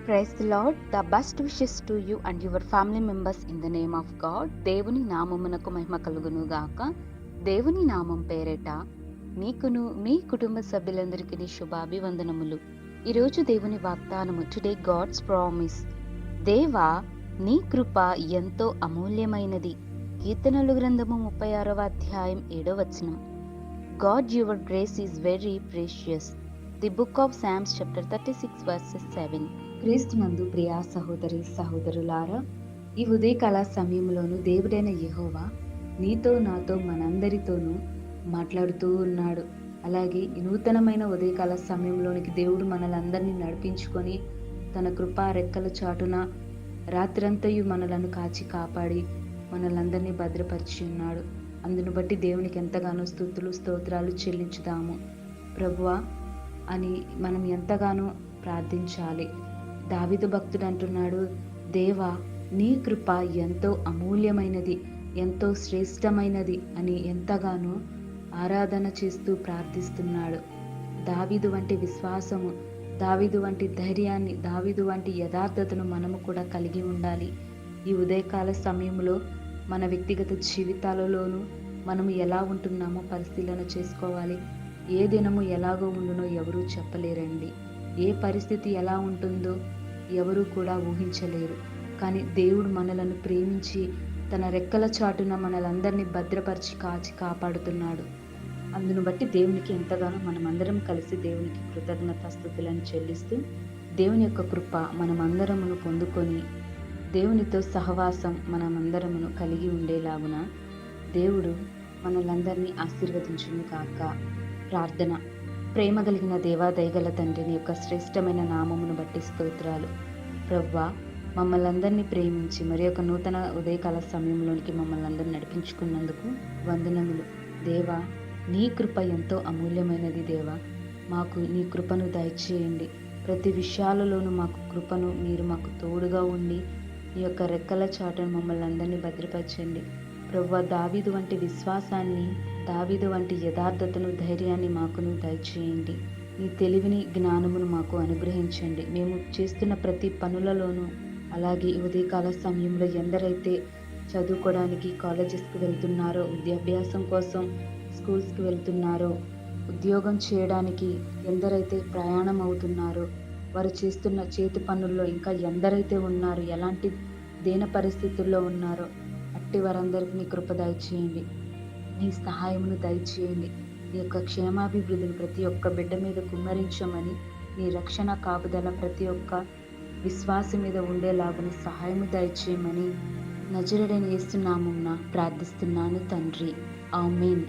Praise the Lord. The best wishes to you and your family members in the name of God. దేవుని నామమునకు మహిమ కలుగును గాక. దేవుని నామం పేరిట మీకును మీ కుటుంబ సభ్యులందరికీ శుభాభివందనములు. ఈరోజు దేవుని వాగ్దానము, టుడే గాడ్స్ ప్రామిస్. దేవా, నీ కృప ఎంతో అమూల్యమైనది. కీర్తనలు గ్రంథము 36వ అధ్యాయం 7వ వచనం. God, your grace is very precious. The book of Psalms chapter 36 verses 7. క్రీస్తునందు ప్రియా సహోదరి సహోదరులారా, ఈ ఉదయకాల సమయంలోను దేవుడైన యెహోవా నీతో నాతో మనందరితోనూ మాట్లాడుతూ ఉన్నాడు. అలాగే ఈ నూతనమైన ఉదయకాల సమయంలోనికి దేవుడు మనలందరినీ నడిపించుకొని తన కృపా రెక్కల చాటున రాత్రంతయు మనలను కాచి కాపాడి మనలందరినీ భద్రపరిచి ఉన్నాడు. అందును బట్టి దేవునికి ఎంతగానో స్తుతులు స్తోత్రాలు చెల్లించుదాము. ప్రభువా అని మనం ఎంతగానో ప్రార్థించాలి. దావీదు భక్తుడు అంటున్నాడు, దేవా, నీ కృప ఎంతో అమూల్యమైనది, ఎంతో శ్రేష్టమైనది అని ఎంతగానో ఆరాధన చేస్తూ ప్రార్థిస్తున్నాడు. దావీదు వంటి విశ్వాసము, దావీదు వంటి ధైర్యాన్ని, దావీదు వంటి యథార్థతను మనము కూడా కలిగి ఉండాలి. ఈ ఉదయకాల సమయంలో మన వ్యక్తిగత జీవితాలలోనూ మనము ఎలా ఉంటున్నామో పరిశీలన చేసుకోవాలి. ఏ దినము ఎలాగో ఉండునో ఎవరూ చెప్పలేరండి. ఏ పరిస్థితి ఎలా ఉంటుందో ఎవరూ కూడా ఊహించలేరు. కానీ దేవుడు మనలను ప్రేమించి తన రెక్కల చాటున మనలందరినీ భద్రపరిచి కాచి కాపాడుతున్నాడు. అందును బట్టి దేవునికి ఎంతగానో మనమందరం కలిసి దేవునికి కృతజ్ఞతాస్తుతులను చెల్లిస్తూ దేవుని యొక్క కృప మనమందరమును పొందుకొని దేవునితో సహవాసం మనమందరమును కలిగి ఉండేలాగున దేవుడు మనలందరినీ ఆశీర్వదించును కాక. ప్రార్థన. ప్రేమ కలిగిన దేవా, దయగల తండ్రిని యొక్క శ్రేష్టమైన నామమును బట్టి స్తోత్రాలు. ప్రభువా, మమ్మల్ని అందరినీ ప్రేమించి మరి ఒక నూతన ఉదయకాల సమయంలోనికి మమ్మల్ని అందరినీ నడిపించుకున్నందుకు వందనములు. దేవా, నీ కృప ఎంతో అమూల్యమైనది. దేవా, మాకు నీ కృపను దయచేయండి. ప్రతి విషయాలలోనూ మాకు కృపను మీరు మాకు తోడుగా ఉండి నీ యొక్క రెక్కల చాటును మమ్మల్ని అందరినీ భద్రపరచండి. ప్రభువా, దావీదు వంటి విశ్వాసాన్ని, దావీదు వంటి యథార్థతను, ధైర్యాన్ని మాకును దయచేయండి. నీ తెలివిని, జ్ఞానమును మాకు అనుగ్రహించండి. మేము చేస్తున్న ప్రతి పనులలోనూ, అలాగే ఉదయకాల సమయంలో ఎందరైతే చదువుకోవడానికి కాలేజెస్కి వెళ్తున్నారో, విద్యాభ్యాసం కోసం స్కూల్స్కి వెళ్తున్నారో, ఉద్యోగం చేయడానికి ఎందరైతే ప్రయాణం అవుతున్నారో, వారు చేస్తున్న చేతి పనుల్లో ఇంకా ఎందరైతే ఉన్నారో, ఎలాంటి దీన పరిస్థితుల్లో ఉన్నారో అట్టి వారందరికీ నీ కృప దయచేయండి. నీ సహాయమును దయచేయండి. నీ యొక్క క్షేమాభివృద్ధిని ప్రతి ఒక్క బిడ్డ మీద కుమ్మరించమని, నీ రక్షణ కాపుదల ప్రతి ఒక్క విశ్వాసం మీద ఉండేలాగున సహాయము దయచేయమని నజరేయుడైన యేసు నామమున ప్రార్థిస్తున్నాను తండ్రి. ఆమేన్.